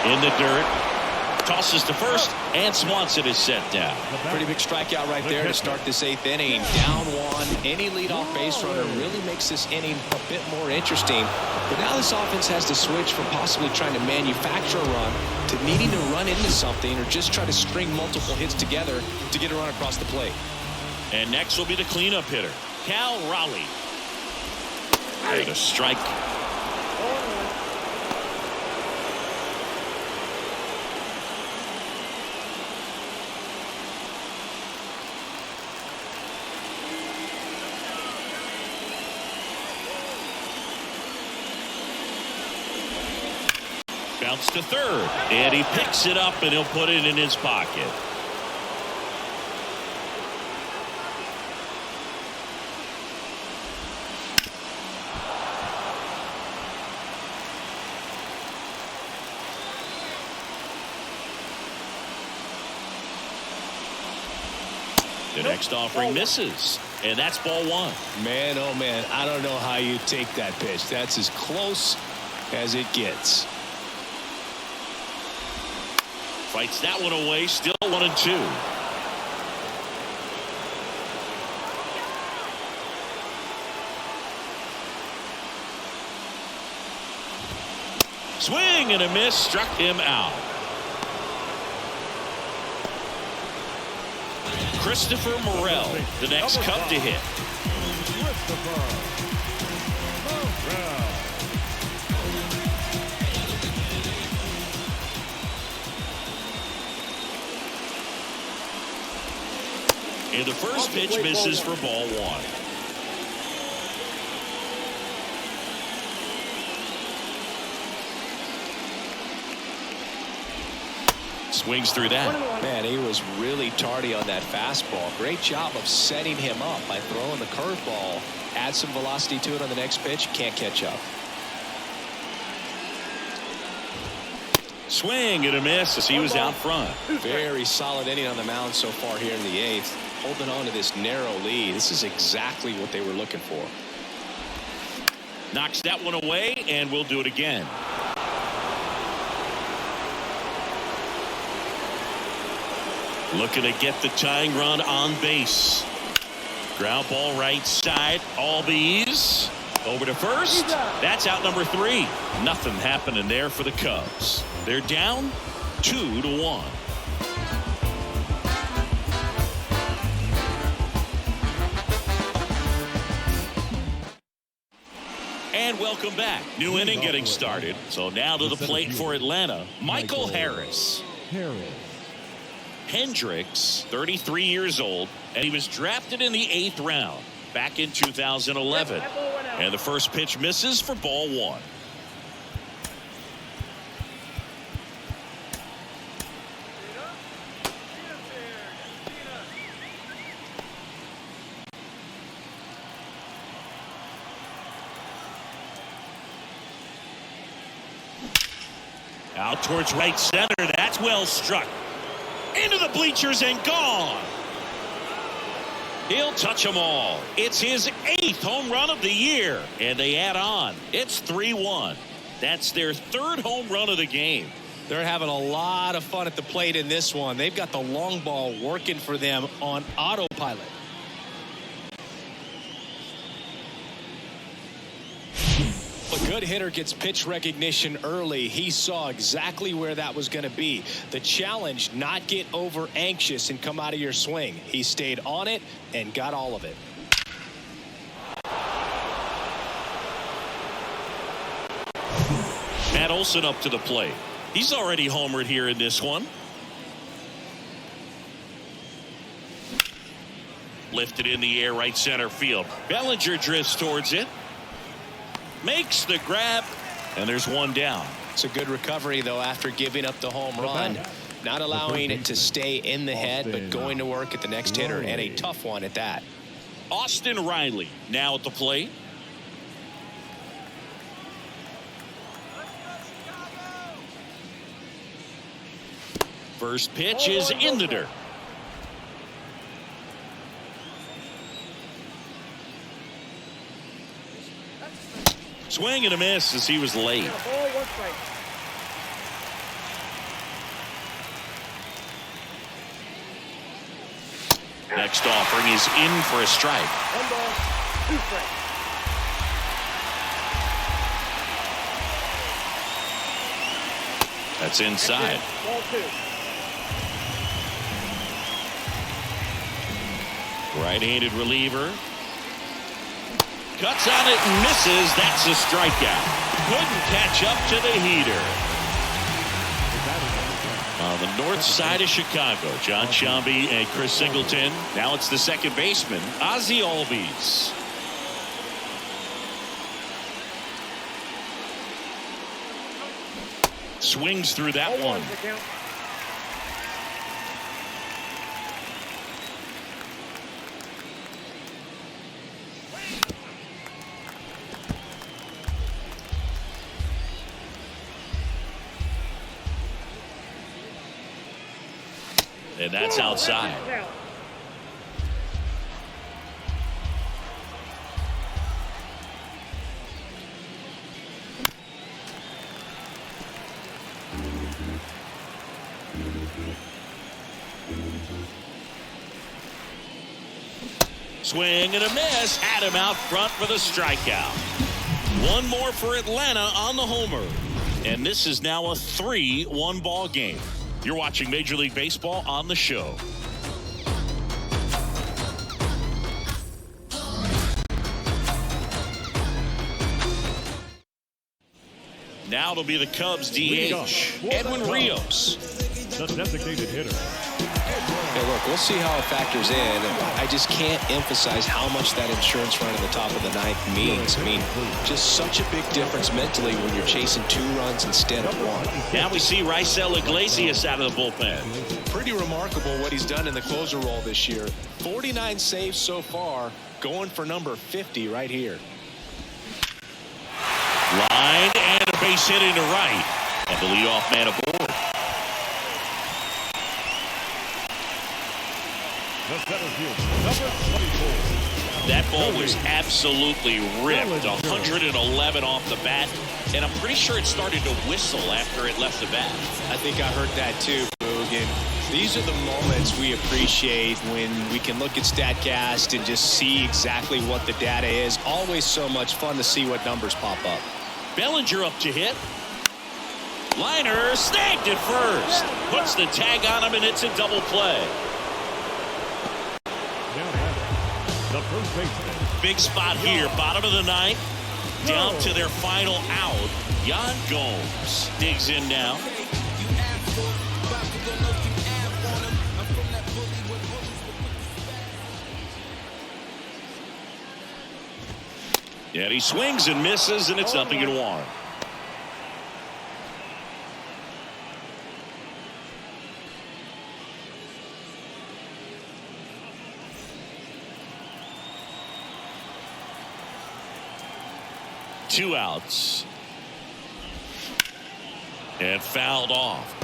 In the dirt. Tosses to first, and Swanson is set down. Pretty big strikeout right there to start this 8th inning. Down 1. Any leadoff base runner really makes this inning a bit more interesting. But now this offense has to switch from possibly trying to manufacture a run to needing to run into something or just try to string multiple hits together to get a run across the plate. And next will be the cleanup hitter, Cal Raleigh. And a strike. 0-1. Bounce to third, and he picks it up, and he'll put it in his pocket. The next offering misses, and that's ball one. Man, oh man, I don't know how you take that pitch. That's as close as it gets. Fights that one away, still 1-2. Swing and a miss, struck him out. Christopher Morel, the next Cub to hit. And the first pitch misses for ball one. Swings through that. Man, he was really tardy on that fastball. Great job of setting him up by throwing the curveball. Add some velocity to it on the next pitch. Can't catch up. Swing and a miss as he was out front. Very solid inning on the mound so far here in the eighth. Holding on to this narrow lead. This is exactly what they were looking for. Knocks that one away, and we'll do it again. Looking to get the tying run on base. Ground ball right side. Albies over to first. That's out number 3. Nothing happening there for the Cubs. They're down 2-1. And welcome back. New inning getting started. So now to the plate for Atlanta, Michael Harris. Hendricks, 33 years old, and he was drafted in the 8th round back in 2011. And the first pitch misses for ball one. Out towards right center. That's well struck. Into the bleachers and gone. He'll touch them all. It's his 8th home run of the year. And they add on. It's 3-1. That's their 3rd home run of the game. They're having a lot of fun at the plate in this one. They've got the long ball working for them on autopilot. A good hitter gets pitch recognition early. He saw exactly where that was going to be. The challenge, not get over anxious and come out of your swing. He stayed on it and got all of it. Matt Olson up to the plate. He's already homered here in this one. Lifted in the air, right center field. Bellinger drifts towards it. Makes the grab, and there's one down. It's a good recovery, though, after giving up the home run. Not allowing it to stay in the head, but going to work at the next hitter, and a tough one at that. Austin Riley now at the plate. First pitch is in the dirt. Swing and a miss as he was late. Next offering is in for a strike. 1 ball, 2 strikes. That's inside. Ball 2. Right-handed reliever. Cuts on it and misses. That's a strikeout. Couldn't catch up to the heater. On the north side of Chicago, John Sciambi and Chris Singleton. Now it's the second baseman, Ozzie Albies. Swings through that one. And that's outside. Swing and a miss. Had him out front for the strikeout. One more for Atlanta on the homer. And this is now a 3-1 ball game. You're watching Major League Baseball on the show. Now it'll be the Cubs DH, Edwin Rios. The designated hitter. Hey, look, we'll see how it factors in. I just can't emphasize how much that insurance run in the top of the ninth means. I mean, just such a big difference mentally when you're chasing 2 runs instead of 1. Now we see Raisel Iglesias out of the bullpen. Pretty remarkable what he's done in the closer role this year. 49 saves so far, going for number 50 right here. Line and a base hit into right. And the leadoff man aboard. The center fielder, number 24. That ball was absolutely ripped. 111 off the bat. And I'm pretty sure it started to whistle after it left the bat. I think I heard that too, Boog. And these are the moments we appreciate when we can look at StatCast and just see exactly what the data is. Always so much fun to see what numbers pop up. Bellinger up to hit. Liner snagged it first. Puts the tag on him, and it's a double play. The first baseman. Big spot here, bottom of the ninth. Down to their final out. Yan Gomes digs in now. And he swings and misses, and it's 0-1. Two outs. And fouled off.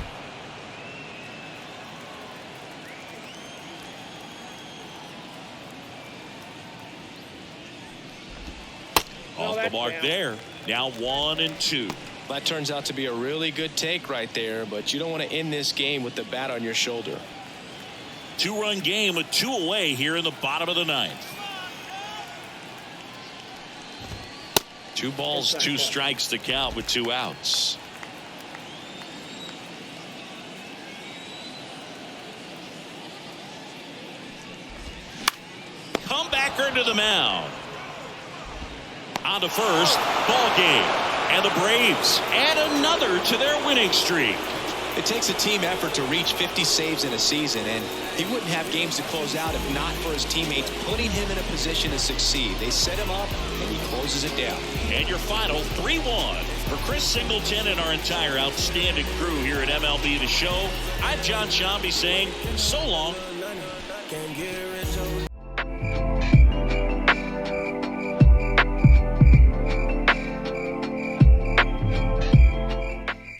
Off the mark there. Now 1-2. That turns out to be a really good take right there, but you don't want to end this game with the bat on your shoulder. 2-run game with 2 away here in the bottom of the ninth. 2 balls, 2 strikes to count with 2 outs. Comebacker to the mound. On to first, ball game. And the Braves add another to their winning streak. It takes a team effort to reach 50 saves in a season, and he wouldn't have games to close out if not for his teammates putting him in a position to succeed. They set him up, and he closes it down. And your final 3-1. For Chris Singleton and our entire outstanding crew here at MLB The Show, I'm John Shambi saying so long